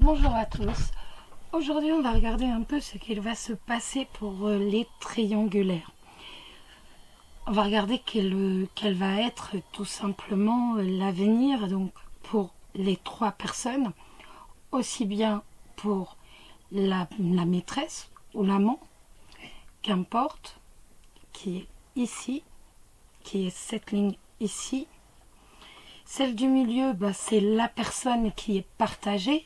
Bonjour à tous. Aujourd'hui, on va regarder un peu ce qu'il va se passer pour les triangulaires. On va regarder quel va être tout simplement l'avenir donc pour les trois personnes, aussi bien pour la maîtresse ou l'amant, qu'importe, qui est ici, qui est cette ligne ici. Celle du milieu, c'est la personne qui est partagée,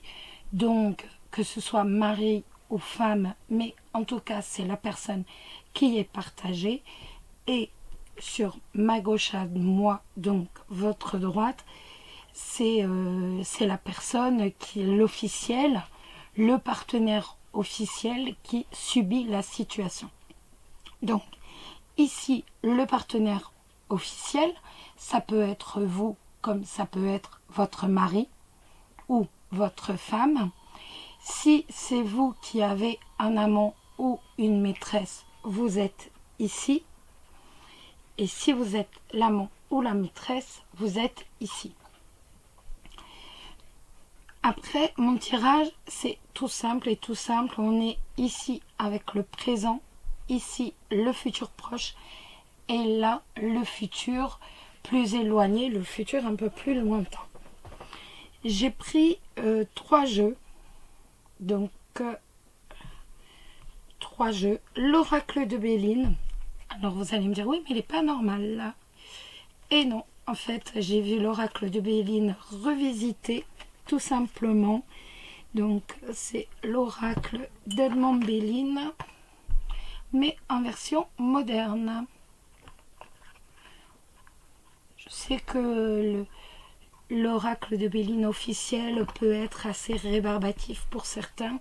donc que ce soit mari ou femme, mais en tout cas c'est la personne qui est partagée. Et sur ma gauche à moi, donc votre droite, c'est la personne qui est l'officiel, le partenaire officiel qui subit la situation. Donc ici, le partenaire officiel, ça peut être vous comme ça peut être votre mari ou votre femme. Si c'est vous qui avez un amant ou une maîtresse, vous êtes ici. Et si vous êtes l'amant ou la maîtresse, vous êtes ici. Après, mon tirage, c'est tout simple et tout simple. On est ici avec le présent, ici le futur proche et là le futur plus éloigné, le futur un peu plus lointain. J'ai pris 3 jeux, donc 3 jeux. L'oracle de Béline. Alors vous allez me dire, oui, mais il n'est pas normal là. Et non, en fait, j'ai vu l'oracle de Béline revisité, tout simplement. Donc c'est l'oracle d'Edmond Béline, mais en version moderne. Je sais que l'oracle de Béline officiel peut être assez rébarbatif pour certains.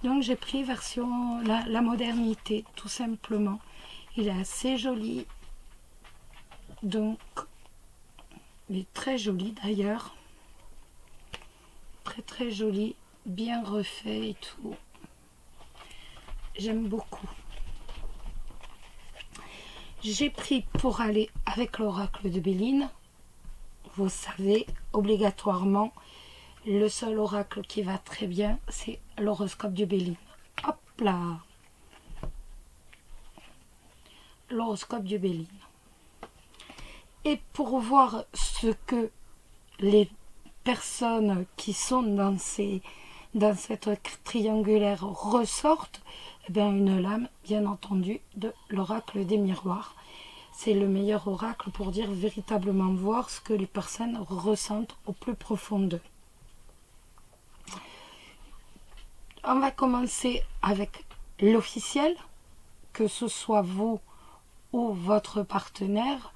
Donc j'ai pris version la modernité, tout simplement. Il est assez joli. Donc, il est très joli d'ailleurs. Très très joli, bien refait et tout. J'aime beaucoup. J'ai pris pour aller avec l'oracle de Béline. Vous savez, obligatoirement, le seul oracle qui va très bien, c'est l'horoscope de Béline. Hop là! L'horoscope de Béline. Et pour voir ce que les personnes qui sont dans cette triangulaire ressortent, eh bien une lame, bien entendu, de l'oracle des miroirs. C'est le meilleur oracle pour dire véritablement voir ce que les personnes ressentent au plus profond d'eux. On va commencer avec l'officiel, que ce soit vous ou votre partenaire,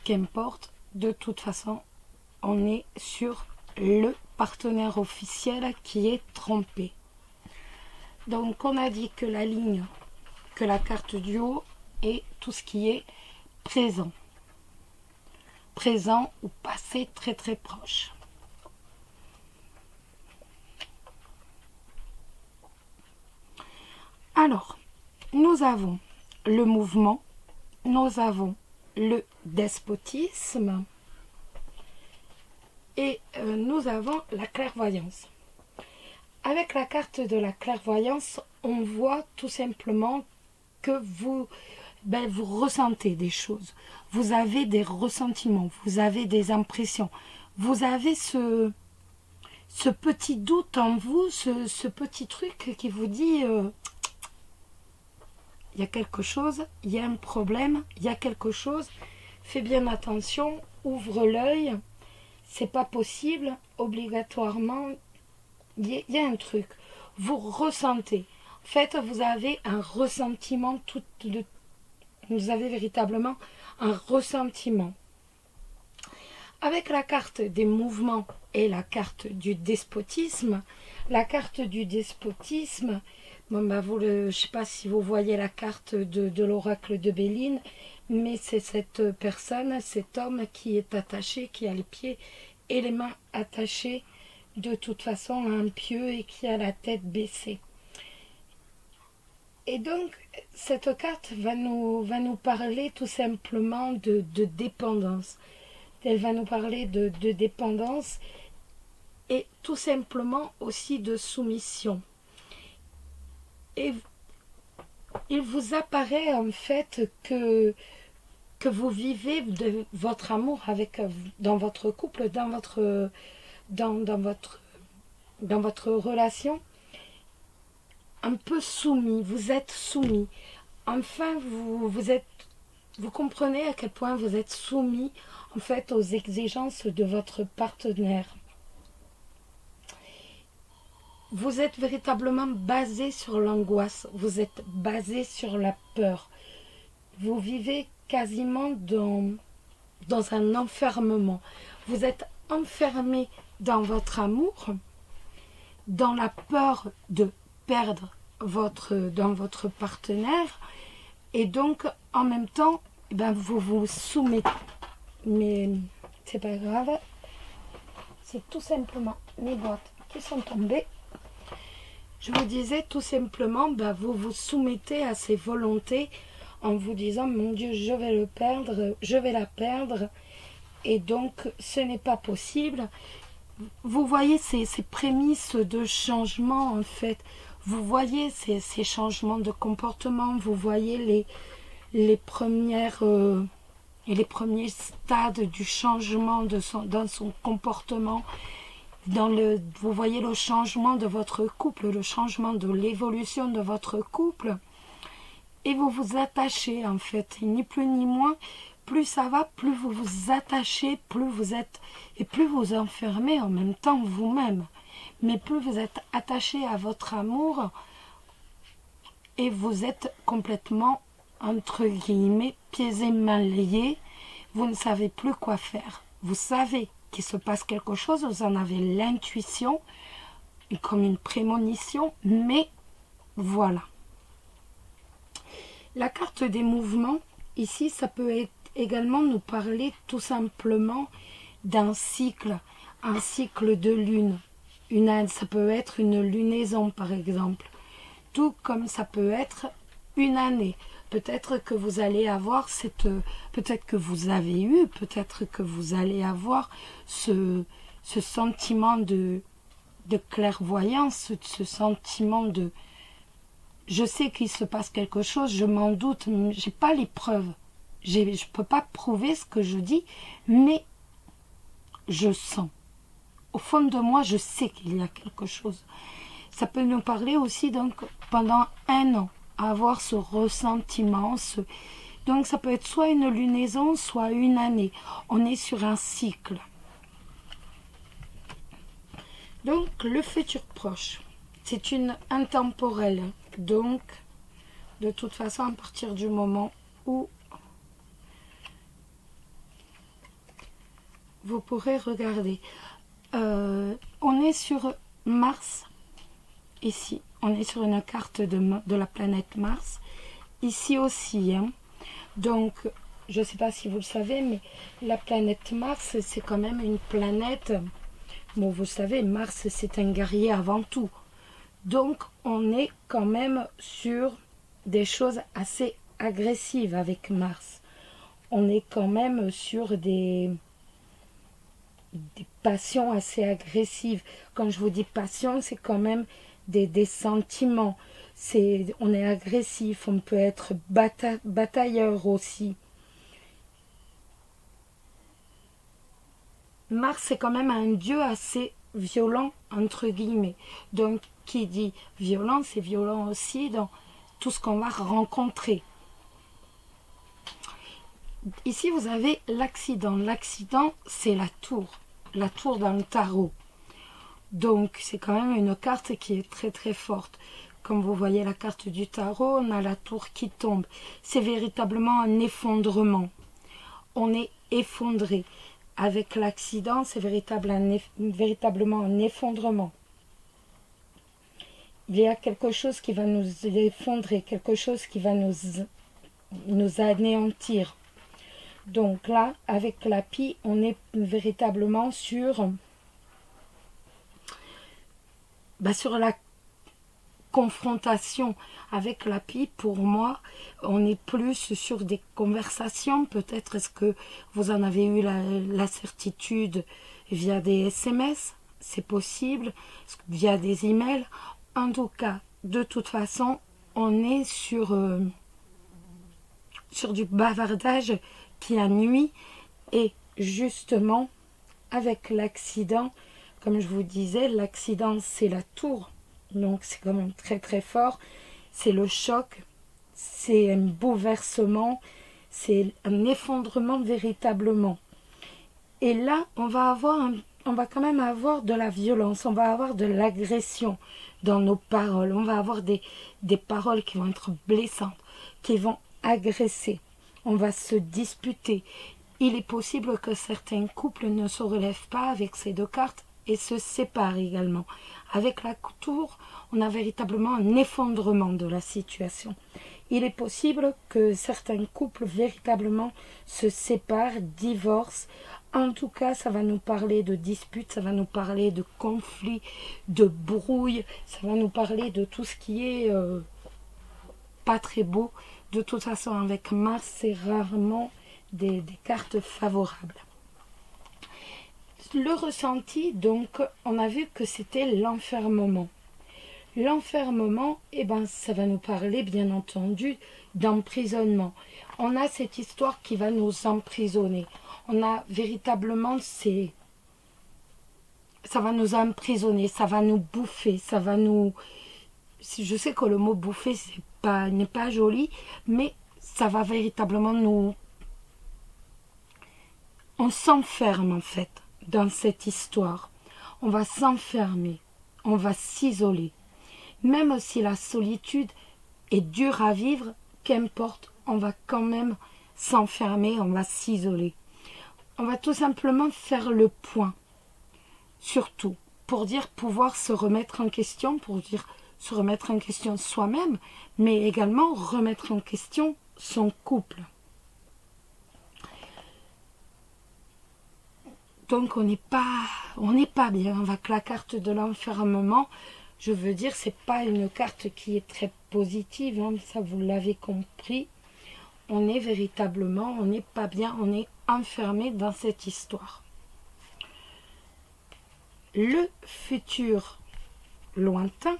qu'importe, de toute façon, on est sur le partenaire officiel qui est trompé. Donc on a dit que la ligne, que la carte du haut est tout ce qui est présent. Présent ou passé très très proche. Alors, nous avons le mouvement, nous avons le despotisme et nous avons la clairvoyance. Avec la carte de la clairvoyance, on voit tout simplement que vous ressentez des choses, vous avez des ressentiments, vous avez des impressions, vous avez ce petit doute en vous, ce petit truc qui vous dit il y a quelque chose, il y a un problème, il y a quelque chose, fais bien attention, ouvre l'œil, c'est pas possible, obligatoirement, il y a un truc, vous ressentez. En fait, vous avez un ressentiment, vous avez véritablement un ressentiment. Avec la carte des mouvements et la carte du despotisme, la carte du despotisme, je ne sais pas si vous voyez la carte de l'oracle de Béline, mais c'est cette personne, cet homme qui est attaché, qui a les pieds et les mains attachés de toute façon à un pieu et qui a la tête baissée. Et donc, cette carte va nous parler tout simplement de dépendance. Elle va nous parler de dépendance et tout simplement aussi de soumission. Et il vous apparaît en fait que vous vivez de votre amour avec, dans votre couple, dans votre relation, un peu soumis, vous êtes soumis. Enfin, vous comprenez à quel point vous êtes soumis en fait aux exigences de votre partenaire. Vous êtes véritablement basé sur l'angoisse, vous êtes basé sur la peur. Vous vivez quasiment dans un enfermement. Vous êtes enfermé dans votre amour, dans la peur de perdre dans votre partenaire, et donc en même temps, vous vous soumettez. Mais c'est pas grave, c'est tout simplement mes boîtes qui sont tombées. Je vous disais tout simplement, vous vous soumettez à ces volontés en vous disant, mon Dieu, je vais le perdre, je vais la perdre, et donc ce n'est pas possible. Vous voyez ces prémices de changement en fait, vous voyez ces changements de comportement, vous voyez les premiers stades du changement dans son comportement. Vous voyez le changement de votre couple, le changement de l'évolution de votre couple, et vous vous attachez en fait, ni plus ni moins. Plus ça va, plus vous vous attachez, plus vous êtes, et plus vous enfermez en même temps vous-même, mais plus vous êtes attaché à votre amour, et vous êtes complètement, entre guillemets, pieds et mains liés. Vous ne savez plus quoi faire. Vous savez qu'il se passe quelque chose, vous en avez l'intuition, comme une prémonition, mais voilà. La carte des mouvements, ici, ça peut également nous parler tout simplement d'un cycle, un cycle de lune. Ça peut être une lunaison, par exemple, tout comme ça peut être une année. Peut-être que vous allez avoir peut-être que vous avez eu, peut-être que vous allez avoir ce sentiment de clairvoyance, ce sentiment de je sais qu'il se passe quelque chose, je m'en doute, mais j'ai pas les preuves. Je peux pas prouver ce que je dis, mais je sens. Au fond de moi, je sais qu'il y a quelque chose. Ça peut nous parler aussi, donc, pendant un an, avoir ce ressentiment. Donc, ça peut être soit une lunaison, soit une année. On est sur un cycle. Donc, le futur proche, c'est une intemporelle. Donc, de toute façon, à partir du moment où vous pourrez regarder, on est sur Mars. Ici, on est sur une carte de la planète Mars. Ici aussi, hein. Donc, je ne sais pas si vous le savez, mais la planète Mars, c'est quand même une planète... Bon, vous savez, Mars, c'est un guerrier avant tout. Donc, on est quand même sur des choses assez agressives avec Mars. On est quand même sur des passions assez agressives. Quand je vous dis passion, c'est quand même des sentiments. On est agressif, on peut être batailleur aussi. Mars, c'est quand même un dieu assez violent, entre guillemets. Donc, qui dit violent, c'est violent aussi dans tout ce qu'on va rencontrer. Ici, vous avez l'accident. L'accident, c'est la tour dans le tarot. Donc, c'est quand même une carte qui est très très forte. Comme vous voyez la carte du tarot, on a la tour qui tombe. C'est véritablement un effondrement. On est effondré. Avec l'accident, c'est véritablement un effondrement. Il y a quelque chose qui va nous effondrer, quelque chose qui va nous anéantir. Donc là, avec la pie, on est véritablement sur la confrontation. Avec la pie, pour moi, on est plus sur des conversations. Peut-être est-ce que vous en avez eu la certitude via des SMS. c'est possible, via des emails. En tout cas, de toute façon, on est sur du bavardage qui a nuit. Et justement, avec l'accident, comme je vous disais, l'accident c'est la tour, donc c'est quand même très très fort, c'est le choc, c'est un bouleversement, c'est un effondrement véritablement. Et là, on va quand même avoir de la violence, on va avoir de l'agression dans nos paroles, on va avoir des paroles qui vont être blessantes, qui vont agresser, on va se disputer. Il est possible que certains couples ne se relèvent pas avec ces deux cartes et se séparent également. Avec la tour, on a véritablement un effondrement de la situation. Il est possible que certains couples véritablement se séparent, divorcent. En tout cas, ça va nous parler de disputes, ça va nous parler de conflits, de brouilles, ça va nous parler de tout ce qui est pas très beau. De toute façon, avec Mars, c'est rarement des cartes favorables. Le ressenti, donc, on a vu que c'était l'enfermement. L'enfermement, eh ben, ça va nous parler, bien entendu, d'emprisonnement. On a cette histoire qui va nous emprisonner. On a véritablement ça va nous emprisonner, ça va nous bouffer, ça va nous... Je sais que le mot bouffer n'est pas joli, mais ça va véritablement nous... On s'enferme en fait dans cette histoire. On va s'enfermer, on va s'isoler. Même si la solitude est dure à vivre, qu'importe, on va quand même s'enfermer, on va s'isoler. On va tout simplement faire le point, surtout, pour dire pouvoir se remettre en question, pour dire se remettre en question soi-même, mais également remettre en question son couple. Donc on n'est pas bien avec la carte de l'enfermement. Je veux dire, c'est pas une carte qui est très positive, hein, ça vous l'avez compris. On est véritablement, on n'est pas bien, on est enfermé dans cette histoire. Le futur lointain.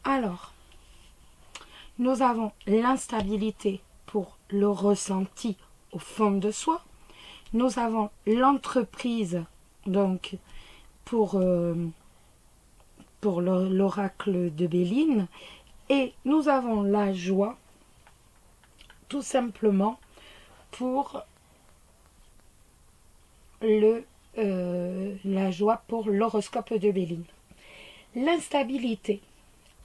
Alors, nous avons l'instabilité pour le ressenti au fond de soi. Nous avons l'entreprise, donc, pour l'oracle de Béline. Et nous avons la joie, tout simplement, pour la joie pour l'horoscope de Béline. L'instabilité.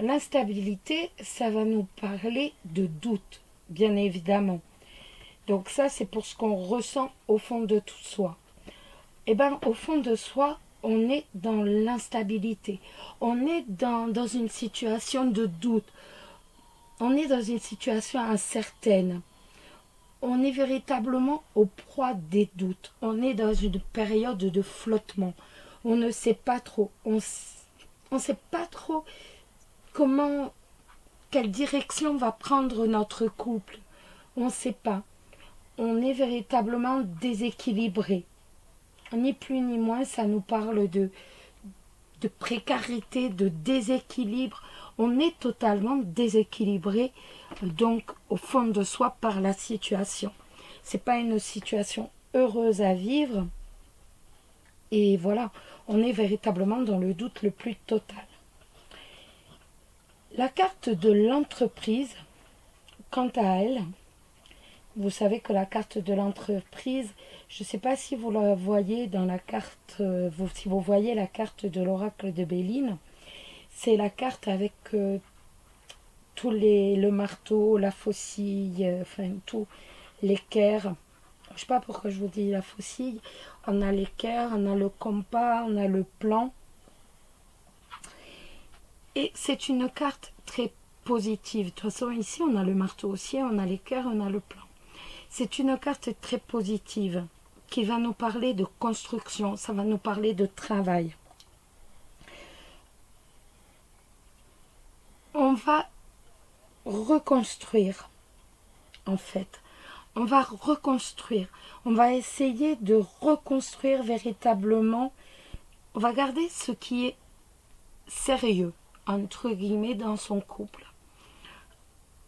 L'instabilité, ça va nous parler de doute, bien évidemment. Donc ça, c'est pour ce qu'on ressent au fond de tout soi. Eh bien, au fond de soi, on est dans l'instabilité. On est dans une situation de doute. On est dans une situation incertaine. On est véritablement au proie des doutes. On est dans une période de flottement. On ne sait pas trop. On ne sait pas trop quelle direction va prendre notre couple. On ne sait pas. On est véritablement déséquilibré. Ni plus ni moins, ça nous parle de précarité, de déséquilibre. On est totalement déséquilibré, donc au fond de soi, par la situation. C'est pas une situation heureuse à vivre. Et voilà, on est véritablement dans le doute le plus total. La carte de l'entreprise, quant à elle, vous savez que la carte de l'entreprise, je ne sais pas si vous la voyez dans la carte, si vous voyez la carte de l'oracle de Béline, c'est la carte avec le marteau, la faucille, enfin tout, l'équerre. Je ne sais pas pourquoi je vous dis la faucille. On a l'équerre, on a le compas, on a le plan. Et c'est une carte très positive. De toute façon, ici, on a le marteau aussi, on a l'équerre, on a le plan. C'est une carte très positive qui va nous parler de construction, ça va nous parler de travail. On va reconstruire, en fait. On va reconstruire. On va essayer de reconstruire véritablement. On va garder ce qui est sérieux, entre guillemets, dans son couple.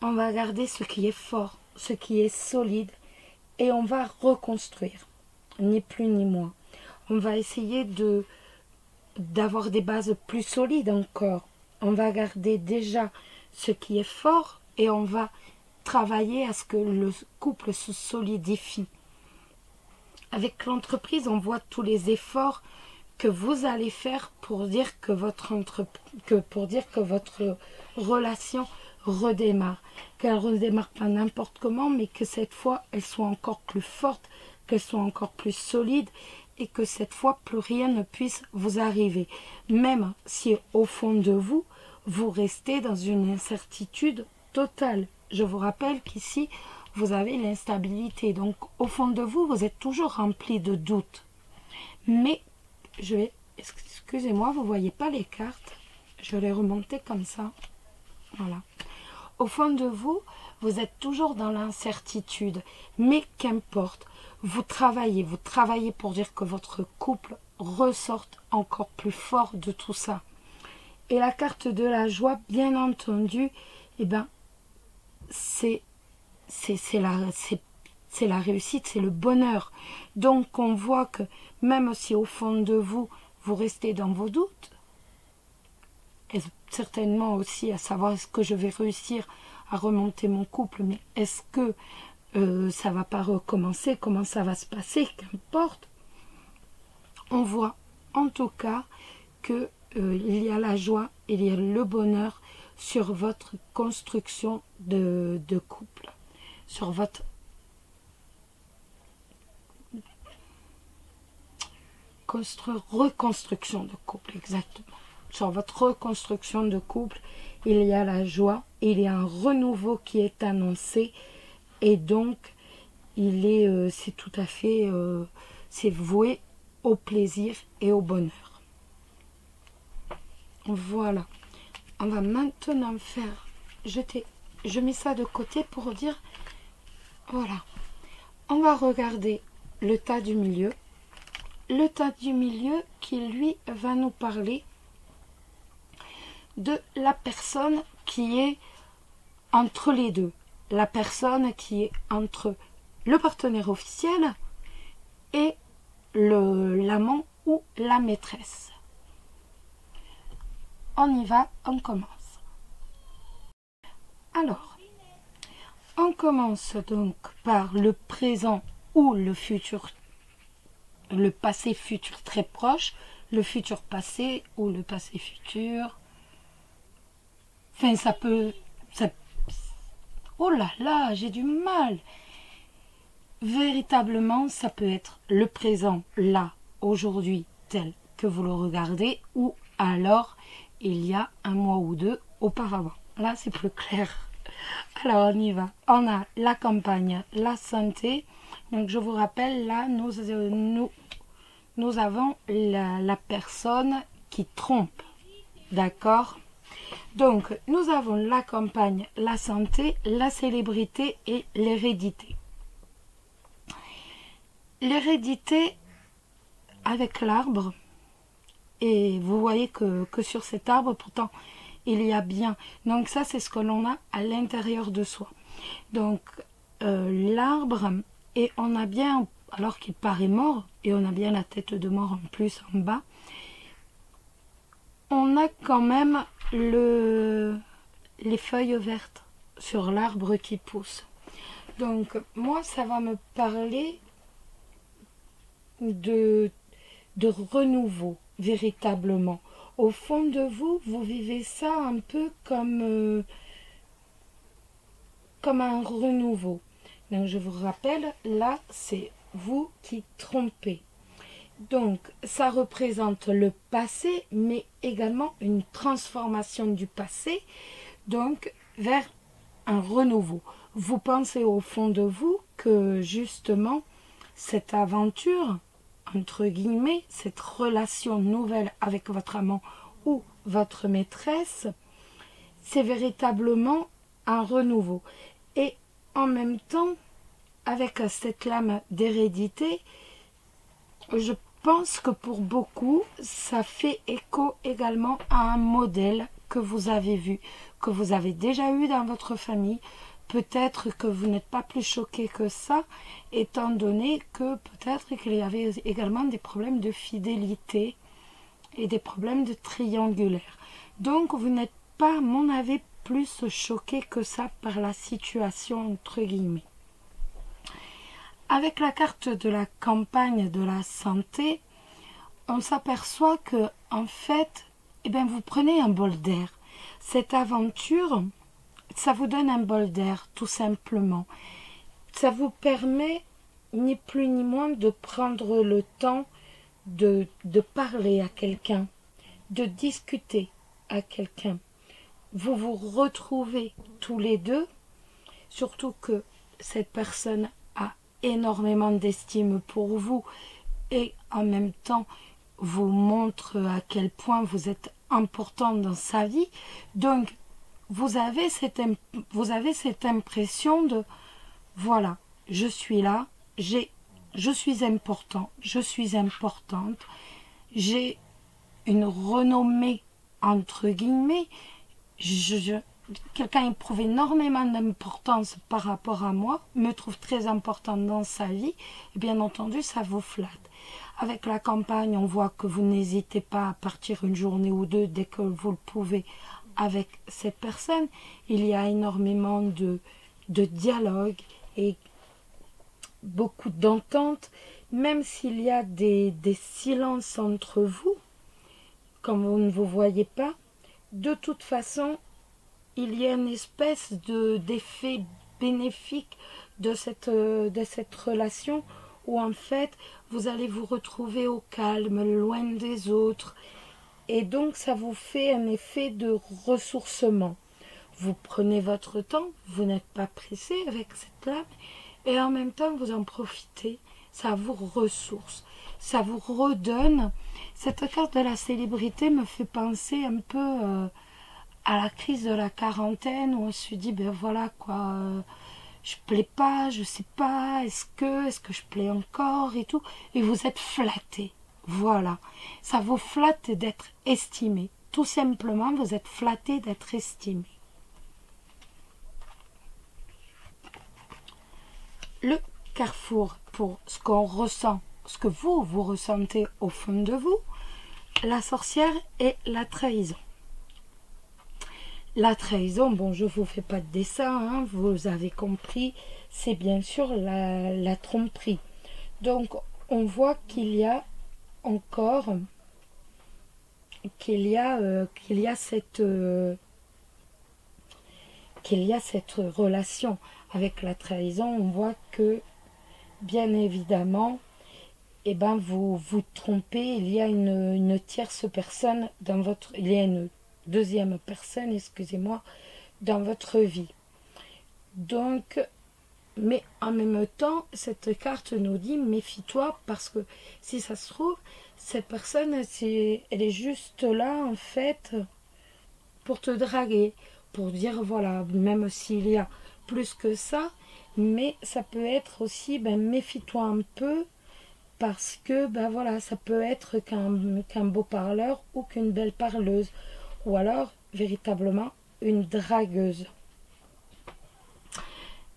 On va garder ce qui est fort, ce qui est solide, et on va reconstruire, ni plus ni moins. On va essayer d'avoir des bases plus solides encore. On va garder déjà ce qui est fort et on va travailler à ce que le couple se solidifie. Avec l'entreprise, on voit tous les efforts que vous allez faire pour dire que votre relation redémarre. Qu'elle redémarre pas n'importe comment, mais que cette fois, elle soit encore plus forte, qu'elle soit encore plus solide et que cette fois, plus rien ne puisse vous arriver. Même si au fond de vous, vous restez dans une incertitude totale. Je vous rappelle qu'ici, vous avez l'instabilité. Donc, au fond de vous, vous êtes toujours rempli de doutes. Mais, excusez-moi, vous ne voyez pas les cartes. Je vais les remonter comme ça. Voilà. Au fond de vous, vous êtes toujours dans l'incertitude. Mais qu'importe, vous travaillez pour dire que votre couple ressorte encore plus fort de tout ça. Et la carte de la joie, bien entendu, eh ben, c'est la réussite, c'est le bonheur. Donc on voit que même si au fond de vous, vous restez dans vos doutes, et certainement aussi à savoir est-ce que je vais réussir à remonter mon couple, mais est-ce que ça va pas recommencer, comment ça va se passer, qu'importe. On voit en tout cas que il y a la joie, il y a le bonheur sur votre construction de couple, sur votre reconstruction de couple, exactement. Sur votre reconstruction de couple, il y a la joie, il y a un renouveau qui est annoncé et donc c'est tout à fait, c'est voué au plaisir et au bonheur. Voilà. On va maintenant faire, je mets ça de côté pour dire, voilà. On va regarder le tas du milieu. Le tas du milieu qui, lui, va nous parler de la personne qui est entre les deux. La personne qui est entre le partenaire officiel et l'amant ou la maîtresse. On y va, on commence. Alors, on commence donc par le présent ou le futur, le passé futur très proche, le futur passé ou le passé futur. Enfin, oh là là, j'ai du mal. Véritablement, ça peut être le présent, là, aujourd'hui, tel que vous le regardez, ou alors il y a un mois ou deux auparavant. Là, c'est plus clair. Alors, on y va. On a la campagne, la santé. Donc, je vous rappelle, là, nous avons la personne qui trompe. D'accord? Donc, nous avons la campagne, la santé, la célébrité et l'hérédité. L'hérédité avec l'arbre, et vous voyez que sur cet arbre, pourtant, il y a bien. Donc ça, c'est ce que l'on a à l'intérieur de soi. Donc, l'arbre, et on a bien, alors qu'il paraît mort, et on a bien la tête de mort en plus en bas, on a quand même les feuilles vertes sur l'arbre qui pousse. Donc, moi, ça va me parler de renouveau, véritablement. Au fond de vous, vous vivez ça un peu comme un renouveau. Donc, je vous rappelle, là, c'est vous qui trompez. Donc, ça représente le passé, mais également une transformation du passé, donc vers un renouveau. Vous pensez au fond de vous que, justement, cette aventure, entre guillemets, cette relation nouvelle avec votre amant ou votre maîtresse, c'est véritablement un renouveau. Et en même temps, avec cette lame d'hérédité, je pense que pour beaucoup, ça fait écho également à un modèle que vous avez vu, que vous avez déjà eu dans votre famille. Peut-être que vous n'êtes pas plus choqué que ça, étant donné que peut-être qu'il y avait également des problèmes de fidélité et des problèmes de triangulaire. Donc vous n'êtes pas, à mon avis, plus choqué que ça par la situation entre guillemets. Avec la carte de la campagne de la santé, on s'aperçoit que en fait, vous prenez un bol d'air. Cette aventure, ça vous donne un bol d'air, tout simplement. Ça vous permet, ni plus ni moins, de prendre le temps de parler à quelqu'un, de discuter à quelqu'un. Vous vous retrouvez tous les deux, surtout que cette personne a énormément d'estime pour vous et en même temps vous montre à quel point vous êtes important dans sa vie. Donc vous avez cette impression de voilà, je suis là, je suis important, je suis importante, j'ai une renommée entre guillemets, quelqu'un éprouve énormément d'importance par rapport à moi, me trouve très importante dans sa vie, et bien entendu ça vous flatte. Avec la campagne, on voit que vous n'hésitez pas à partir une journée ou deux dès que vous le pouvez avec cette personne. Il y a énormément de dialogue et beaucoup d'entente, même s'il y a des silences entre vous, comme vous ne vous voyez pas. De toute façon, il y a une espèce d'effet bénéfique de cette relation où en fait vous allez vous retrouver au calme, loin des autres, et donc ça vous fait un effet de ressourcement. Vous prenez votre temps, vous n'êtes pas pressé avec cette lame, et en même temps vous en profitez, ça vous ressource, ça vous redonne. Cette carte de la célébrité me fait penser un peu à la crise de la quarantaine, où on se dit ben voilà quoi, je plais pas, je sais pas, est-ce que je plais encore et tout, et vous êtes flatté. Voilà, ça vous flatte d'être estimé. Tout simplement, vous êtes flatté d'être estimé. Le carrefour pour ce qu'on ressent, ce que vous ressentez au fond de vous, la sorcière et la trahison. La trahison, bon, je ne vous fais pas de dessin, hein, vous avez compris, c'est bien sûr la tromperie. Donc, on voit qu'il y a encore, qu'il y a cette relation avec la trahison. On voit que, bien évidemment, vous vous trompez, il y a une tierce personne dans votre... Il y a une deuxième personne, excusez-moi, dans votre vie. Donc, mais en même temps, cette carte nous dit méfie-toi, parce que si ça se trouve, cette personne, elle est juste là, en fait, pour te draguer, pour dire, voilà, même s'il y a plus que ça, mais ça peut être aussi, méfie-toi un peu, parce que, voilà, ça peut être qu'un beau parleur ou qu'une belle parleuse, ou alors, véritablement, une dragueuse.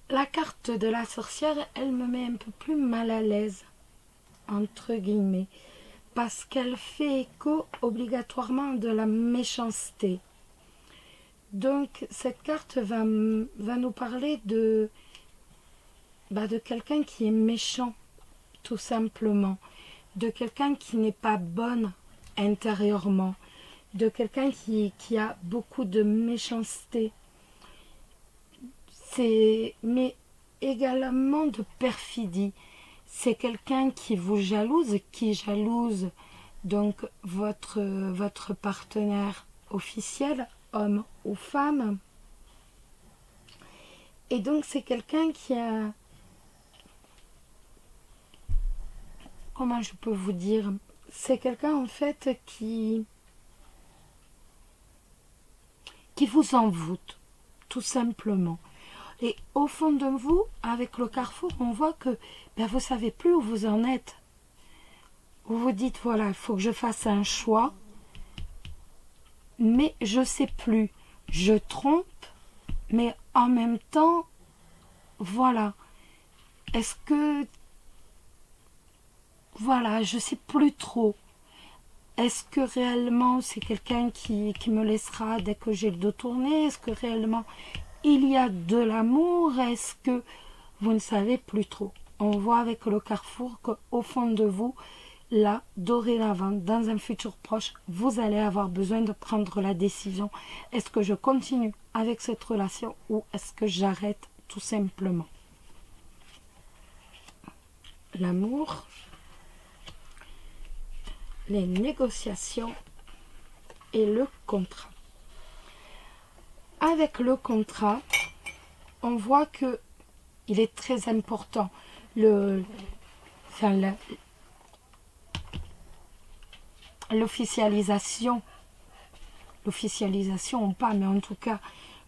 La carte de la sorcière, elle me met un peu plus mal à l'aise, entre guillemets, parce qu'elle fait écho obligatoirement de la méchanceté. Donc cette carte va nous parler de quelqu'un qui est méchant, tout simplement, de quelqu'un qui n'est pas bonne intérieurement, de quelqu'un qui a beaucoup de méchanceté, mais également de perfidie. C'est quelqu'un qui vous jalouse, qui jalouse donc votre partenaire officiel, homme ou femme. Et donc c'est quelqu'un qui a... Comment je peux vous dire? C'est quelqu'un en fait qui vous envoûte, tout simplement. Et au fond de vous, avec le carrefour, on voit que vous ne savez plus où vous en êtes. Vous vous dites, voilà, il faut que je fasse un choix, mais je ne sais plus. Je trompe, mais en même temps, voilà. Est-ce que... Voilà, je ne sais plus trop. Est-ce que réellement c'est quelqu'un qui me laissera dès que j'ai le dos tourné? Est-ce que réellement il y a de l'amour? Est-ce que vous ne savez plus trop? On voit avec le carrefour qu'au fond de vous, là, dorénavant, dans un futur proche, vous allez avoir besoin de prendre la décision. Est-ce que je continue avec cette relation ou est-ce que j'arrête tout simplement? L'amour, les négociations et le contrat. Avec le contrat, on voit que il est très important l'officialisation ou pas, mais en tout cas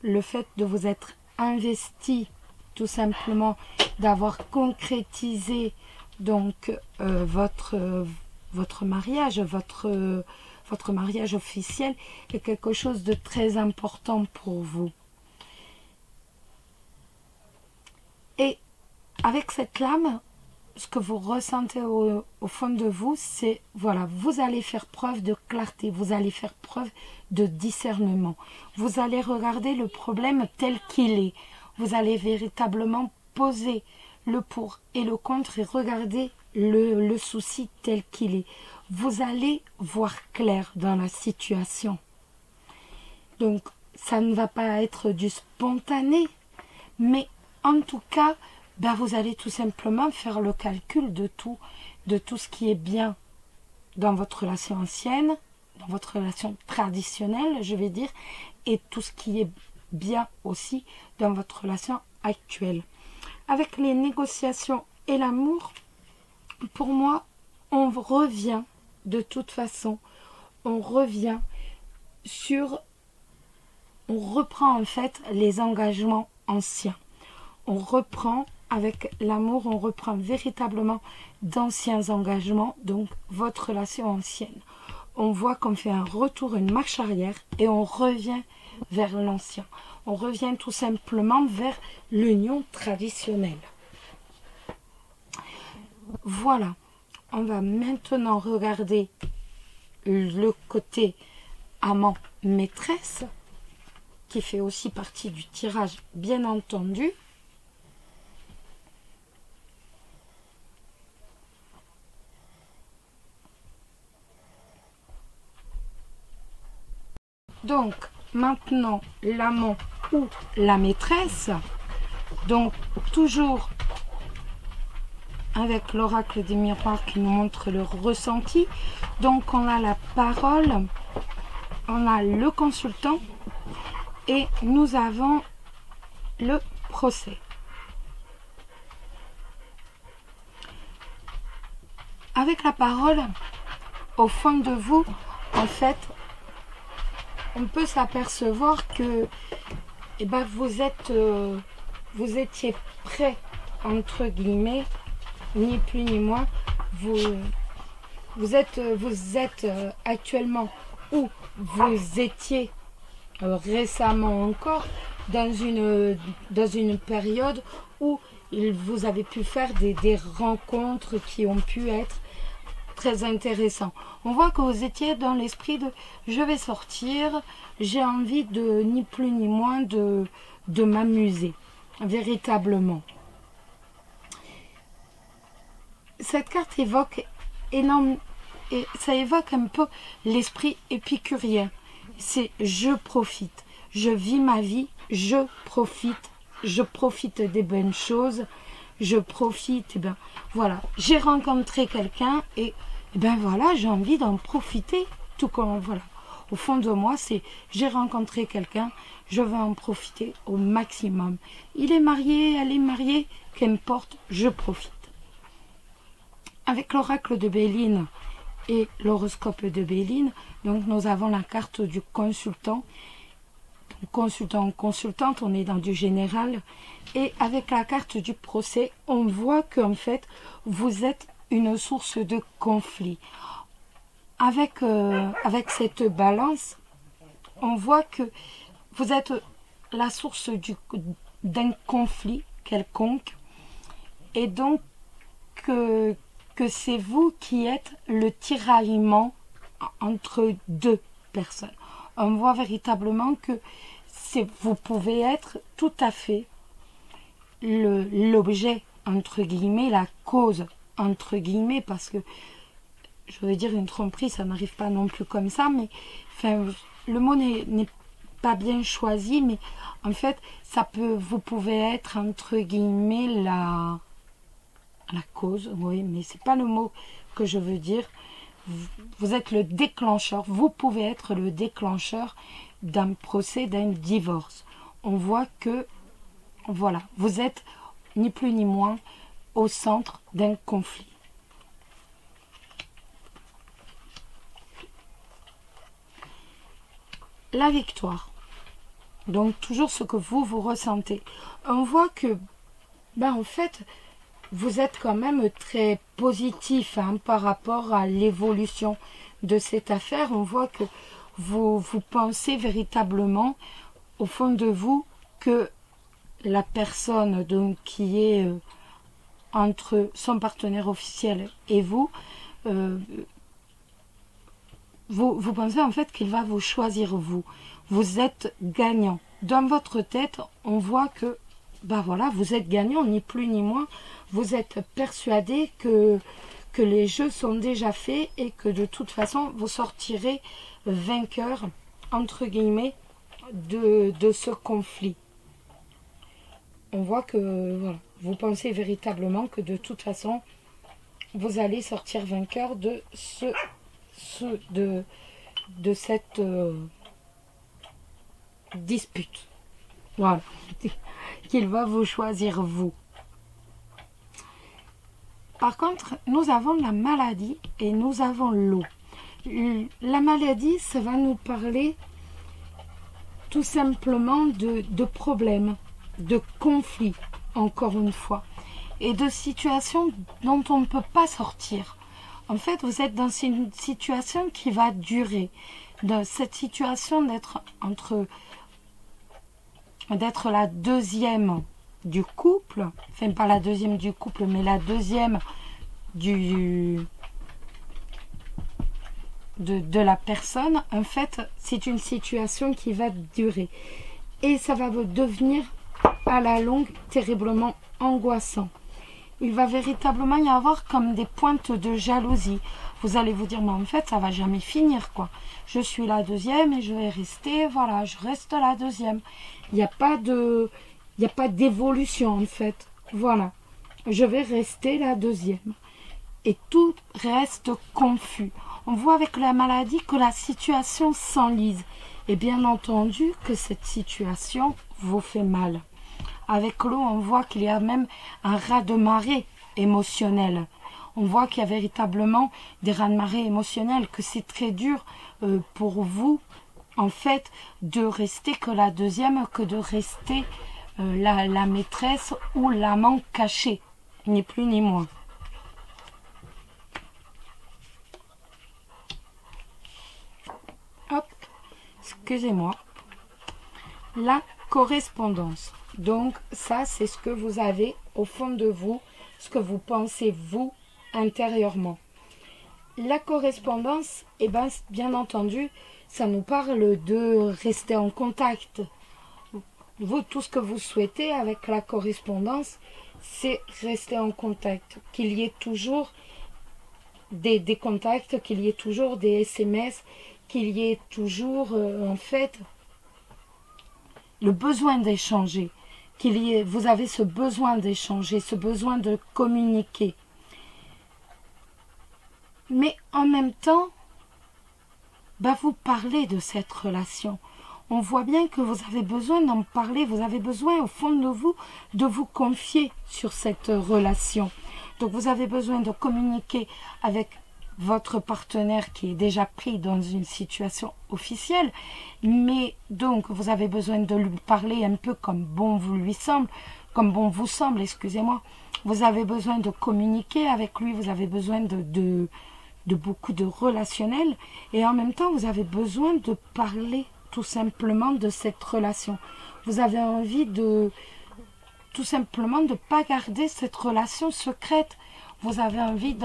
le fait de vous être investi, tout simplement, d'avoir concrétisé donc votre mariage, votre mariage officiel est quelque chose de très important pour vous. Et avec cette lame, ce que vous ressentez au fond de vous, c'est, voilà, vous allez faire preuve de clarté, vous allez faire preuve de discernement. Vous allez regarder le problème tel qu'il est. Vous allez véritablement poser le pour et le contre et regarder le souci tel qu'il est. Vous allez voir clair dans la situation. Donc, ça ne va pas être du spontané, mais en tout cas, vous allez tout simplement faire le calcul de tout ce qui est bien dans votre relation ancienne, dans votre relation traditionnelle, je vais dire, et tout ce qui est bien aussi dans votre relation actuelle. Avec les négociations et l'amour, pour moi, on revient de toute façon, on reprend en fait les engagements anciens. On reprend avec l'amour, on reprend véritablement d'anciens engagements, donc votre relation ancienne. On voit qu'on fait un retour, une marche arrière et on revient vers l'ancien. On revient tout simplement vers l'union traditionnelle. Voilà, on va maintenant regarder le côté amant-maîtresse, qui fait aussi partie du tirage, bien entendu. Donc, maintenant, l'amant ou la maîtresse. Donc, toujours avec l'oracle des miroirs qui nous montre le ressenti. Donc, on a la parole, on a le consultant et nous avons le procès. Avec la parole, au fond de vous, en fait, on peut s'apercevoir que vous étiez prêt, entre guillemets, ni plus ni moins. Vous êtes actuellement, ou vous étiez récemment encore dans une période où vous avez pu faire des rencontres qui ont pu être très intéressantes. On voit que vous étiez dans l'esprit de je vais sortir, j'ai envie de ni plus ni moins de m'amuser véritablement. Cette carte évoque ça évoque un peu l'esprit épicurien. C'est je profite, je vis ma vie, je profite des bonnes choses, je profite, voilà, j'ai rencontré quelqu'un et voilà, j'ai envie d'en profiter, tout comme, voilà, au fond de moi, c'est j'ai rencontré quelqu'un, je veux en profiter au maximum. Il est marié, elle est mariée, qu'importe, je profite. Avec l'oracle de Béline et l'horoscope de Béline, donc nous avons la carte du consultant. consultant ou consultante, on est dans du général. Et avec la carte du procès, on voit qu'en fait, vous êtes une source de conflit. Avec cette balance, on voit que vous êtes la source d'un conflit quelconque. Et donc, que c'est vous qui êtes le tiraillement entre deux personnes. On voit véritablement que vous pouvez être tout à fait l'objet, entre guillemets, la cause, entre guillemets, parce que, je veux dire, une tromperie, ça n'arrive pas non plus comme ça, mais enfin, le mot n'est pas bien choisi, mais en fait, vous pouvez être, entre guillemets, la cause, oui, mais c'est pas le mot que je veux dire. Vous êtes le déclencheur, vous pouvez être le déclencheur d'un procès, d'un divorce. On voit que, voilà, vous êtes ni plus ni moins au centre d'un conflit. La victoire. Donc, toujours ce que vous ressentez. On voit que, en fait, vous êtes quand même très positif par rapport à l'évolution de cette affaire. On voit que vous pensez véritablement, au fond de vous, que la personne donc, qui est entre son partenaire officiel et vous, vous pensez en fait qu'il va vous choisir vous. Vous êtes gagnant. Dans votre tête, on voit que voilà, vous êtes gagnant, ni plus ni moins. Vous êtes persuadé que les jeux sont déjà faits et que de toute façon, vous sortirez vainqueur, entre guillemets, de ce conflit. On voit que voilà, vous pensez véritablement que de toute façon, vous allez sortir vainqueur de de cette dispute. Voilà. Qu'il va vous choisir vous. Par contre, nous avons la maladie et nous avons l'eau. La maladie, ça va nous parler tout simplement de problèmes, de conflits, encore une fois, et de situations dont on ne peut pas sortir. En fait, vous êtes dans une situation qui va durer. Dans cette situation d'être la deuxième du couple, enfin pas la deuxième du couple, mais la deuxième de la personne, en fait, c'est une situation qui va durer. Et ça va vous devenir, à la longue, terriblement angoissant. Il va véritablement y avoir comme des pointes de jalousie. Vous allez vous dire, mais en fait, ça va jamais finir, quoi. Je suis la deuxième et je vais rester, voilà, je reste la deuxième. Il n'y a pas d'évolution, en fait. Voilà. Je vais rester la deuxième. Et tout reste confus. On voit avec la maladie que la situation s'enlise. Et bien entendu que cette situation vous fait mal. Avec l'eau, on voit qu'il y a même un raz-de-marée émotionnel. On voit qu'il y a véritablement des raz-de-marée émotionnels, que c'est très dur pour vous, en fait, de rester que la deuxième, que de rester la maîtresse ou l'amant caché, ni plus ni moins. Hop, excusez-moi. La correspondance. Donc ça, c'est ce que vous avez au fond de vous, ce que vous pensez vous intérieurement. La correspondance, bien entendu, ça nous parle de rester en contact. Vous, tout ce que vous souhaitez avec la correspondance, c'est rester en contact. Qu'il y ait toujours des contacts, qu'il y ait toujours des SMS, qu'il y ait toujours, en fait, le besoin d'échanger. Vous avez ce besoin d'échanger, ce besoin de communiquer. Mais en même temps, vous parlez de cette relation. On voit bien que vous avez besoin d'en parler, vous avez besoin au fond de vous confier sur cette relation. Donc vous avez besoin de communiquer avec votre partenaire qui est déjà pris dans une situation officielle, mais donc vous avez besoin de lui parler un peu comme bon vous semble, excusez-moi. Vous avez besoin de communiquer avec lui, vous avez besoin de beaucoup de relationnel, et en même temps vous avez besoin de parler tout simplement de cette relation. Vous avez envie de tout simplement de ne pas garder cette relation secrète. Vous avez envie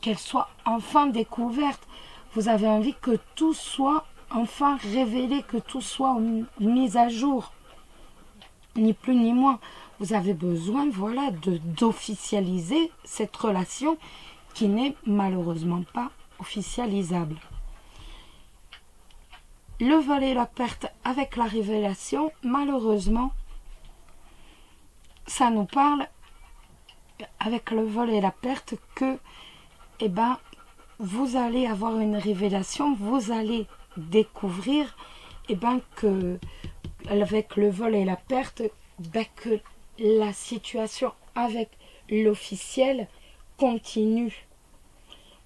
qu'elle soit enfin découverte. Vous avez envie que tout soit enfin révélé, que tout soit mis à jour. Ni plus ni moins. Vous avez besoin, voilà, d'officialiser cette relation qui n'est malheureusement pas officialisable. Le vol et la perte avec la révélation, malheureusement, ça nous parle avec le vol et la perte que, eh ben, vous allez avoir une révélation, vous allez découvrir, eh ben, que avec le vol et la perte, ben, que la situation avec l'officiel continue.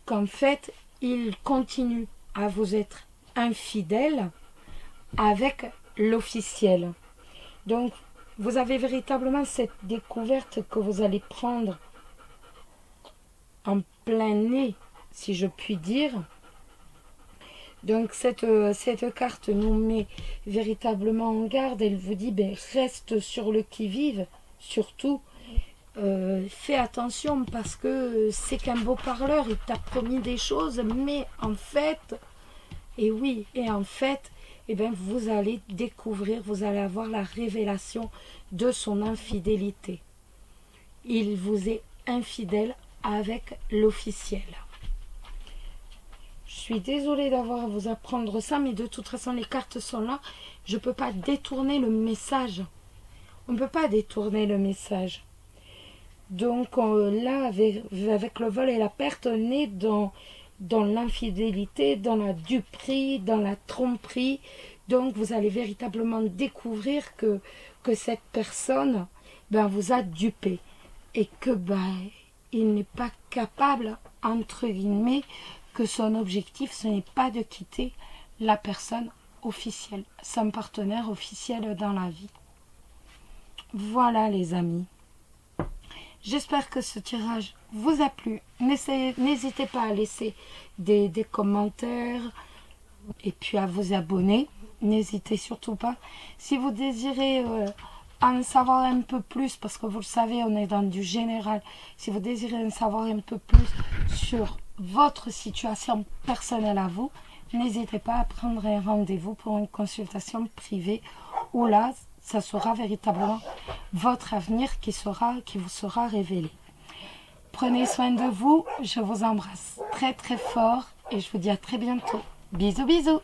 Qu'en fait, il continue à vous être infidèle avec l'officiel. Donc, vous avez véritablement cette découverte que vous allez prendre en plein nez, si je puis dire. Donc, cette carte nous met véritablement en garde. Elle vous dit, ben, reste sur le qui-vive, surtout. Fais attention parce que c'est qu'un beau parleur, il t'a promis des choses, mais en fait, eh bien, vous allez découvrir, vous allez avoir la révélation de son infidélité. Il vous est infidèle avec l'officiel. Je suis désolée d'avoir à vous apprendre ça, mais de toute façon, les cartes sont là. Je ne peux pas détourner le message. On ne peut pas détourner le message. Donc là, avec le vol et la perte, on est dans l'infidélité, dans la duperie, dans la tromperie. Donc vous allez véritablement découvrir que cette personne vous a dupé. Et que il n'est pas capable, entre guillemets, que son objectif, ce n'est pas de quitter la personne officielle, son partenaire officiel dans la vie. Voilà les amis. J'espère que ce tirage vous a plu. N'hésitez pas à laisser des commentaires et puis à vous abonner. N'hésitez surtout pas. Si vous désirez en savoir un peu plus, parce que vous le savez, on est dans du général. Si vous désirez en savoir un peu plus sur votre situation personnelle à vous, n'hésitez pas à prendre un rendez-vous pour une consultation privée où là, ça sera véritablement votre avenir qui vous sera révélé. Prenez soin de vous, je vous embrasse très très fort et je vous dis à très bientôt. Bisous bisous.